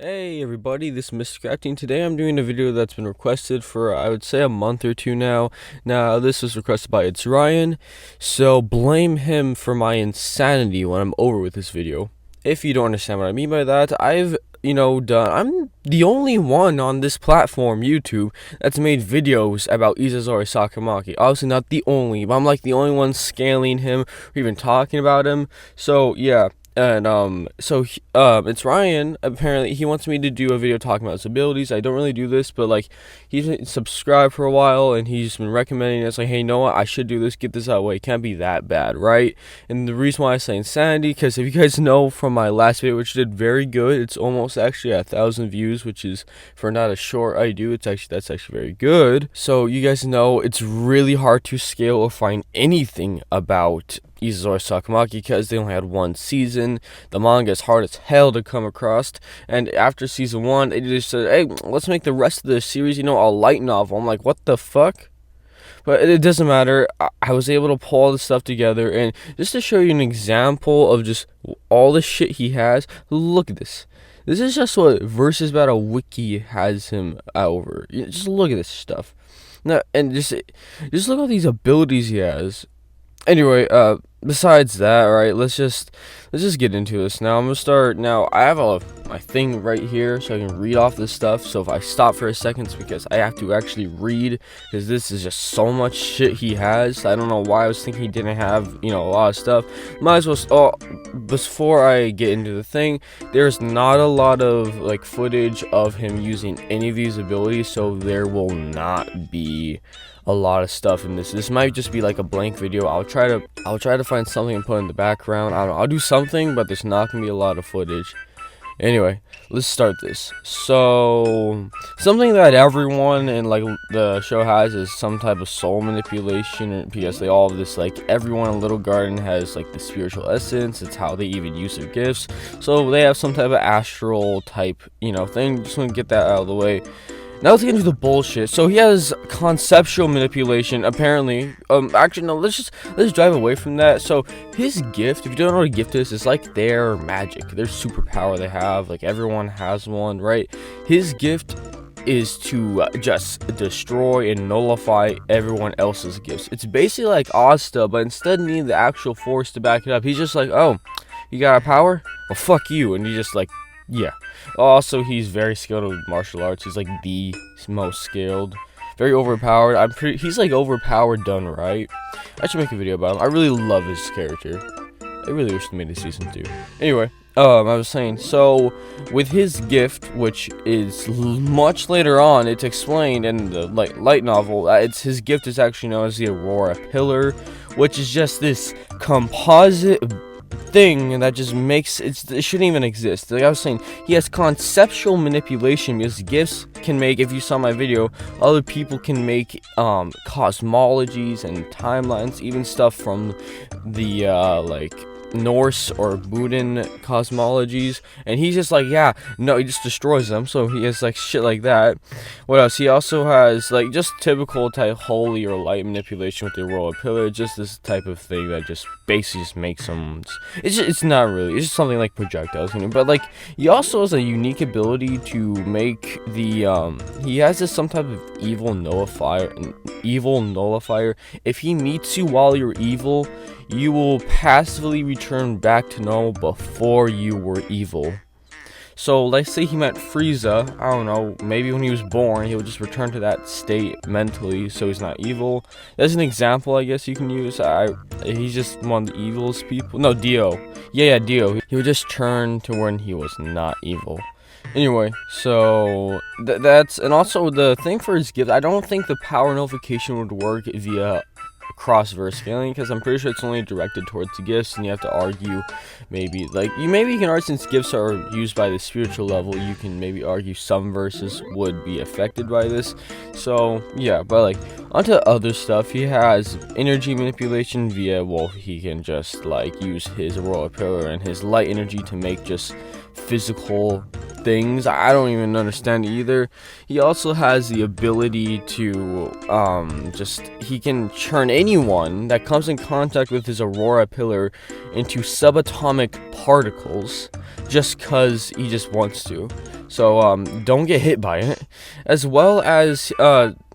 Hey everybody, this is Mr. Crafting. Today I'm doing a video that's been requested for, I would say, a month or two now. Now, this was requested by It's Ryan, so blame him for my insanity when I'm over with this video. If you don't understand what I mean by that, I'm the only one on this platform, YouTube, that's made videos about Izayoi Sakamaki. Obviously not the only, but I'm like the only one scaling him, or even talking about him, so yeah. And it's Ryan. Apparently, he wants me to do a video talking about his abilities. I don't really do this, but like, he's been subscribed for a while, and he's been recommending it. It's like, hey, you know what? I should do this. Get this out of the way. It can't be that bad, right? And the reason why I say insanity, because if you guys know from my last video, which did very good, it's almost actually 1,000 views, which is for not a short I do. That's actually very good. So you guys know it's really hard to scale or find anything about Izayoi Sakamaki because they only had one season. The manga is hard as hell to come across, and after season 1 they just said, hey, let's make the rest of the series, a light novel. I'm like, what the fuck? But it doesn't matter. I was able to pull all this stuff together, and just to show you an example of just all the shit he has, look at this. This is just what Versus Battle Wiki has him over. Just look at this stuff. Now, and just look at all these abilities he has. Anyway, besides that, right, let's just get into this. Now I'm gonna start. Now I have my thing right here so I can read off this stuff. So if I stop for a second, it's because I have to actually read, because this is just so much shit he has. I don't know why I was thinking he didn't have a lot of stuff. Might as well. Before I get into the thing, there's not a lot of like footage of him using any of these abilities, so there will not be a lot of stuff in this. This might just be like a blank video. I'll try to find something and put in the background. I don't know, I'll do something, but there's not gonna be a lot of footage. Anyway, let's start this. So something that everyone in like the show has is some type of soul manipulation, because they all have this, like, everyone in Little Garden has like the spiritual essence. It's how they even use their gifts, so they have some type of astral type thing. Just want to get that out of the way. Now let's get into the bullshit. So he has conceptual manipulation, apparently. Actually, no, let's drive away from that. So his gift, if you don't know what a gift is, it's like their magic, their superpower they have. Like, everyone has one, right? His gift is to just destroy and nullify everyone else's gifts. It's basically like Asta, but instead of needing the actual force to back it up, he's just like, oh, you got a power? Well, fuck you. And he just like, yeah. Also, he's very skilled with martial arts. He's like the most skilled, very overpowered. He's like overpowered done right. I should make a video about him. I really love his character. I really wish they made a season 2. Anyway, I was saying, so with his gift, which is much later on, it's explained in the light novel. His gift is actually known as the Aurora Pillar, which is just this composite thing that just makes it shouldn't even exist. Like I was saying, he has conceptual manipulation, because gifts can make, if you saw my video, other people can make cosmologies and timelines, even stuff from the like Norse or Buddhan cosmologies, and he's just like, yeah, no, he just destroys them. So he has like shit like that. What else? He also has like just typical type holy or light manipulation with the Aurora Pillar, just this type of thing that just basically just makes them, it's not really, it's just something like projectiles, but like he also has a unique ability to make the he has this some type of evil nullifier. If he meets you while you're evil, you will passively return back to normal before you were evil. So let's say he met Frieza, I don't know, maybe when he was born, he would just return to that state mentally, so he's not evil. That's an example I guess you can use. He's just one of the evilest people. No, Dio. Yeah, Dio. He would just turn to when he was not evil. Anyway, so that's, and also the thing for his gift, I don't think the power nullification would work via cross-verse scaling, because I'm pretty sure it's only directed towards the gifts, and you have to argue maybe you can argue, since gifts are used by the spiritual level, you can maybe argue some verses would be affected by this. So yeah, but like onto other stuff. He has energy manipulation via, well, he can just like use his Aurora Pillar and his light energy to make just physical things. I don't even understand either. He also has the ability to he can turn anyone that comes in contact with his Aurora Pillar into subatomic particles just cuz he just wants to. So don't get hit by it. As well as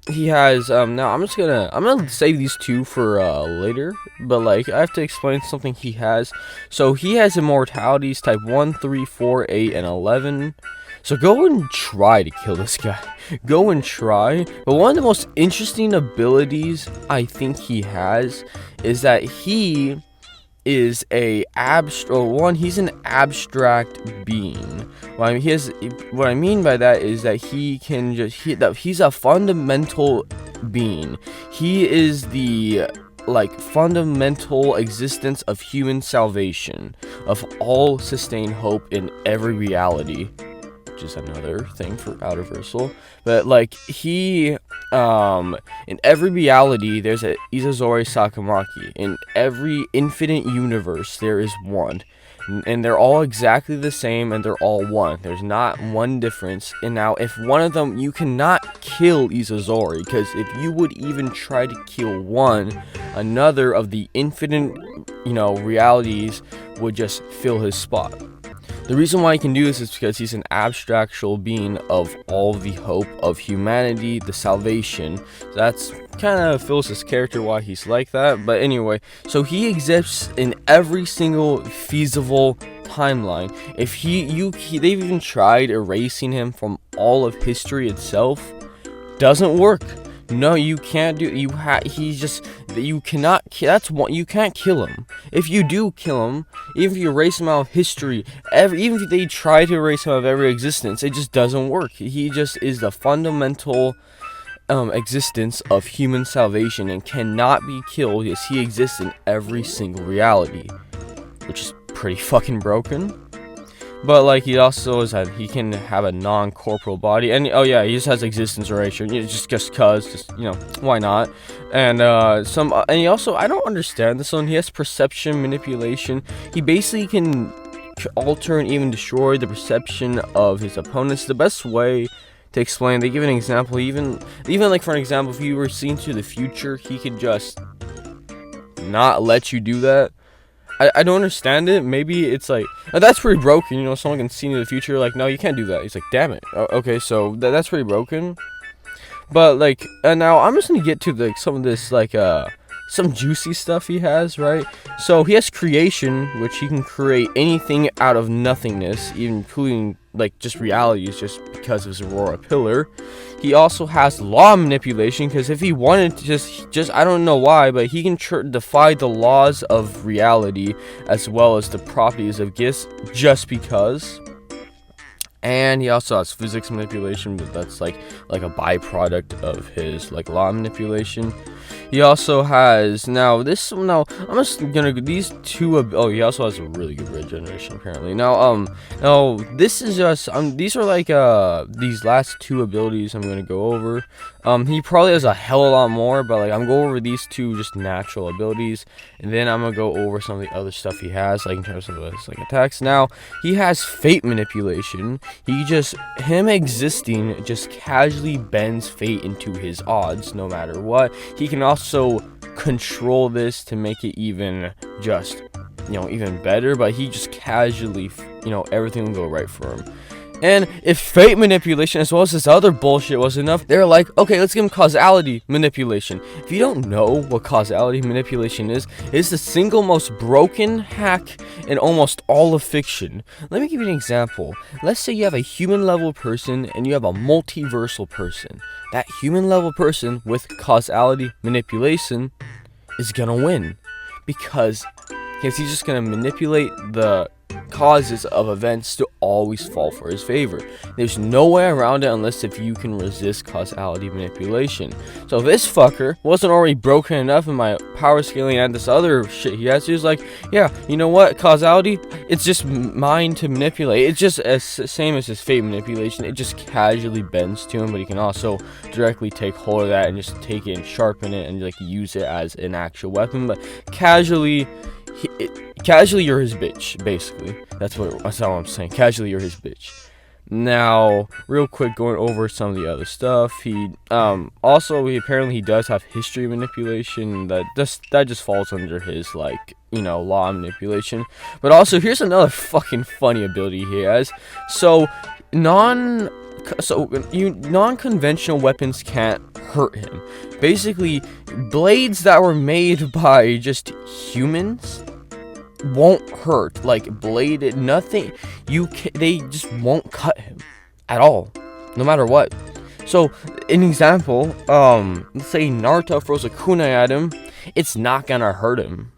he has now I'm gonna save these two for later, but like I have to explain something he has. So he has immortalities type 1, 3, 4, 8, and 11. So go and try to kill this guy. Go and try. But one of the most interesting abilities I think he has is that he is he's an abstract being. What I mean by that is that he's a fundamental being. He is the fundamental existence of human salvation, of all sustained hope in every reality, which is another thing for Outerversal. But like he in every reality there's a Izayoi Sakamaki. In every infinite universe there is one, and they're all exactly the same, and they're all one. There's not one difference. And now if one of them, you cannot kill Izayoi, because if you would even try to kill one, another of the infinite realities would just fill his spot. The reason why he can do this is because he's an abstractual being of all the hope of humanity, the salvation. That's kind of fills his character why he's like that. But anyway, so he exists in every single feasible timeline. If they've even tried erasing him from all of history itself, doesn't work. No, you can't do. You cannot. That's one. You can't kill him. If you do kill him, even if you erase him out of history, even if they try to erase him out of every existence, it just doesn't work. He just is the fundamental existence of human salvation and cannot be killed, as he exists in every single reality, which is pretty fucking broken. But like he also he can have a non-corporal body, and he just has existence erasure, just cause, why not? And he also, I don't understand this one. He has perception manipulation. He basically can alter and even destroy the perception of his opponents. The best way to explain, they give an example. Even like, for an example, if you were seen to the future, he could just not let you do that. I don't understand it. Maybe it's like, that's pretty broken, someone can see into the future, like, no, you can't do that. He's like, damn it. Okay, so that's pretty broken. But like, now I'm just gonna get to some of this, some juicy stuff he has, right? So he has creation, which he can create anything out of nothingness, even including just realities, just because of his Aurora Pillar. He also has law manipulation, because if he wanted to just I don't know why, but he can defy the laws of reality as well as the properties of gifts just because. And he also has physics manipulation, but that's like a byproduct of his law manipulation. He also has I'm just gonna these two. He also has a really good regeneration apparently. Now this is just these are these last two abilities I'm gonna go over. He probably has a hell of a lot more, but I'm going over these two just natural abilities, and then I'm gonna go over some of the other stuff he has, in terms of his attacks. Now he has fate manipulation. Him existing just casually bends fate into his odds, no matter what. He can also control this to make it even better, but he just casually, everything will go right for him. And if fate manipulation as well as this other bullshit was enough, they're like, okay, let's give him causality manipulation. If you don't know what causality manipulation is, it's the single most broken hack in almost all of fiction. Let me give you an example. Let's say you have a human level person and you have a multiversal person. That human level person with causality manipulation is gonna win, because he's just gonna manipulate the causes of events to always fall for his favor. There's no way around it unless if you can resist causality manipulation. So this fucker wasn't already broken enough in my power scaling and this other shit he has. He was like, yeah, you know what, causality, it's just mine to manipulate. It's just as same as his fate manipulation. It just casually bends to him, but he can also directly take hold of that and just take it and sharpen it and like use it as an actual weapon. But casually you're his bitch, basically. That's all I'm saying. Casually you're his bitch. Now, real quick, going over some of the other stuff. He apparently does have history manipulation. That just falls under his, like, you know, law manipulation. But also, here's another fucking funny ability he has. So non-conventional weapons can't hurt him. Basically, blades that were made by just humans won't hurt. Like bladed, nothing. They just won't cut him at all, no matter what. So, an example, let's say Naruto throws a kunai at him, it's not gonna hurt him.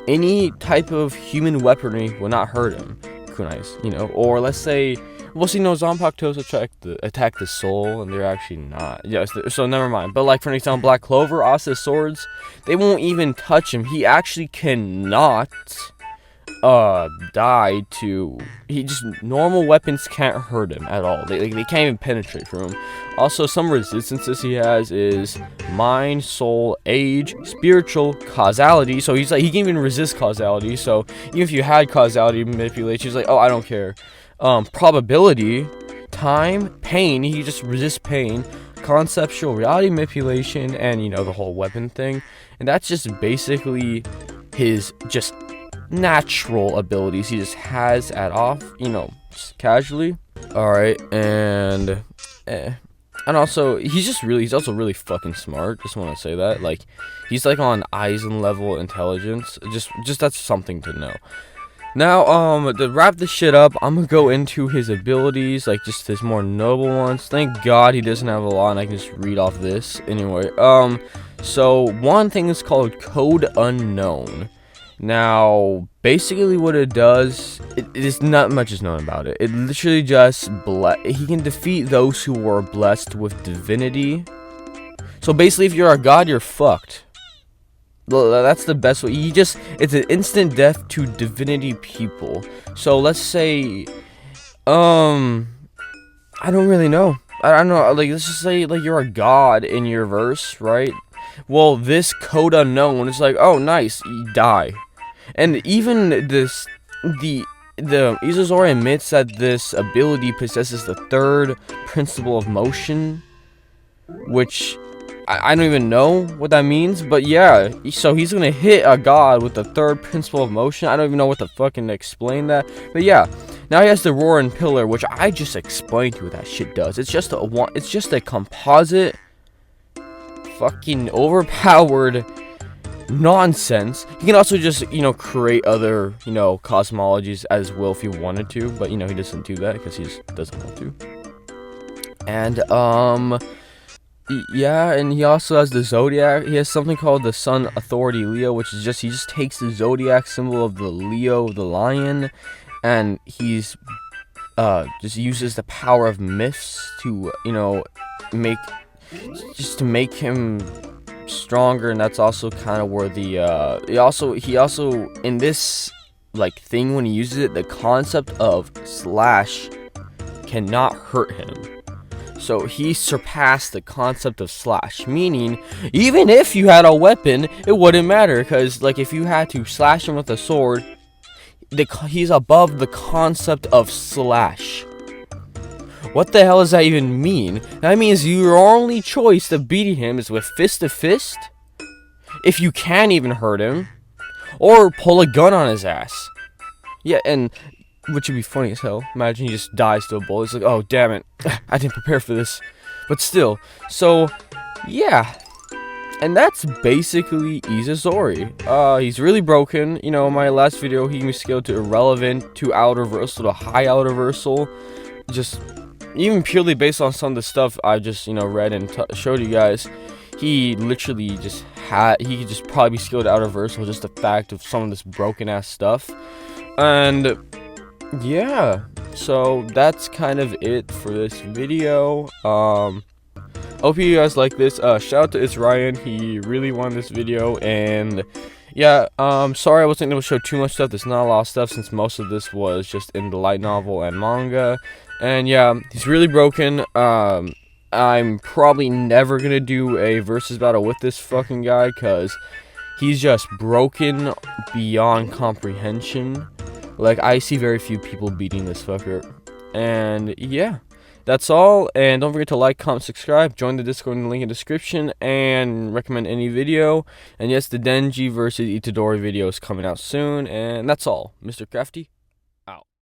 Any type of human weaponry will not hurt him. Kunais, you know. Or let's say, well, see, no, Zanpakutos attack the soul, and they're actually not. Yes, so never mind. But like for example, Black Clover, Asa's swords, they won't even touch him. He actually cannot die to. Normal weapons can't hurt him at all. They can't even penetrate through him. Also, some resistances he has is mind, soul, age, spiritual, causality. So he's like, he can even resist causality. So even if you had causality manipulation, he's like, oh, I don't care. Probability, time, pain, he just resists pain, conceptual reality manipulation, and you know, the whole weapon thing. And that's just basically his just natural abilities he just has at off, you know, just casually. Alright, and also he's also really fucking smart. Just want to say that, like, he's like on Eisen level intelligence. Just that's something to know. Now, to wrap this shit up, I'm gonna go into his abilities, like just his more noble ones. Thank God he doesn't have a lot, and I can just read off this. Anyway, so one thing is called Code Unknown. Now, basically what it does, it is not much is known about it. It literally just he can defeat those who were blessed with divinity. So basically, if you're a god, you're fucked. That's the best way. It's an instant death to divinity people. So let's say, I don't really know. I don't know. Like, let's just say, like, you're a god in your verse, right? Well, this Code Unknown is like, oh, nice, you die. And even the Izayoi admits that this ability possesses the third principle of motion, which I don't even know what that means, but yeah, so he's gonna hit a god with the third principle of motion. I don't even know what to fucking explain that, but yeah. Now he has the Aurora Pillar, which I just explained to you what that shit does. It's just a composite, fucking overpowered nonsense. He can also just, you know, create other, you know, cosmologies as well if he wanted to, but you know, he doesn't do that because he just doesn't want to. And yeah, and he also has the Zodiac. He has something called the Sun Authority Leo, which is he just takes the Zodiac symbol of the Leo, the lion, and he's just uses the power of myths to, you know, make him stronger. And that's also kind of where the he also in this like thing, when he uses it, the concept of slash cannot hurt him. So he surpassed the concept of slash, meaning even if you had a weapon, it wouldn't matter, because like if you had to slash him with a sword, he's above the concept of slash. What the hell does that even mean? That means your only choice to beating him is with fist to fist, if you can even hurt him, or pull a gun on his ass. Yeah, and which would be funny as hell. Imagine he just dies to a bullet. It's like, oh, damn it. I didn't prepare for this. But still. So, yeah. And that's basically Izayoi. He's really broken. You know, in my last video, he was scaled to irrelevant, to out reversal, to high out reversal. Just, even purely based on some of the stuff I just, you know, read and showed you guys. He literally just he could just probably be scaled out reversal, just the fact of some of this broken ass stuff. And yeah, so that's kind of it for this video. Hope you guys like this. Shout out to Ryan. He really wanted this video, and yeah, sorry I wasn't able to show too much stuff. There's not a lot of stuff since most of this was just in the light novel and manga. And yeah, he's really broken. I'm probably never gonna do a versus battle with this fucking guy, because he's just broken beyond comprehension. Like, I see very few people beating this fucker. And yeah, that's all. And don't forget to like, comment, subscribe, join the Discord in the link in the description, and recommend any video. And yes, the Denji Vs Itadori video is coming out soon. And that's all. Mr. Crafty, out.